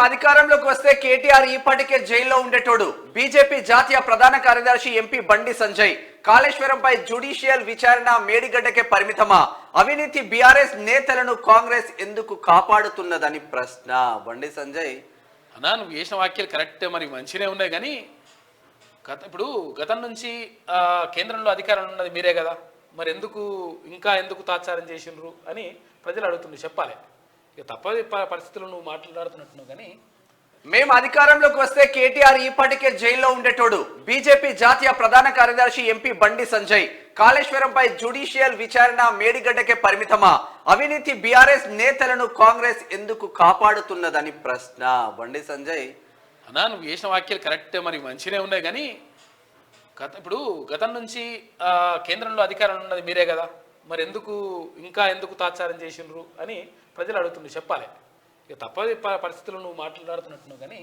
అధికారంలోకి వస్తే కేటీఆర్ ఈపాటికే జైల్లో ఉండేటోడు. బీజేపీ జాతీయ ప్రధాన కార్యదర్శి ఎంపీ బండి సంజయ్ కాళేశ్వరంపై జ్యుడిషియల్ విచారణ మేడిగడ్డకే పరిమితమా? అవినీతి బీఆర్ఎస్ నేతలను కాంగ్రెస్ ఎందుకు కాపాడుతున్నదని ప్రశ్న. బండి సంజయ్ అన్నా, నువ్వు చేసిన వాక్యాలు కరెక్టే, మరి మంచినే ఉన్నాయి. కానీ ఇప్పుడు గతం నుంచి కేంద్రంలో అధికారం ఉన్నది మీరే కదా, మరి ఎందుకు తాత్సారం చేసిండ్రు అని ప్రజలు అడుగుతుండ్రు. చెప్పాలి, ఇక తప్పని పరిస్థితుల్లో నువ్వు మాట్లాడుతున్నట్టున్నావు. కానీ మేము అధికారంలోకి వస్తే కేటీఆర్ ఈపాటికే జైల్లో ఉండేటోడు. బీజేపీ జాతీయ ప్రధాన కార్యదర్శి ఎంపీ బండి సంజయ్ కాళేశ్వరంపై జ్యుడిషియల్ విచారణ మేడిగడ్డకే పరిమితమా? అవినీతి బీఆర్ఎస్ నేతలను కాంగ్రెస్ ఎందుకు కాపాడుతున్నదని ప్రశ్న. బండి సంజయ్ అన్నా, నువ్వు చేసిన వాక్యాలు కరెక్టే, మరి మంచినే ఉన్నాయి. కానీ ఇప్పుడు గతం నుంచి కేంద్రంలో అధికారం ఉన్నది మీరే కదా, మరి ఎందుకు తాత్సారం చేసిండ్రు అని ప్రజలు అడుగుతుండ్రు. చెప్పాలి, ఇక తప్పని పరిస్థితుల్లో నువ్వు మాట్లాడుతున్నట్టున్నావు. కానీ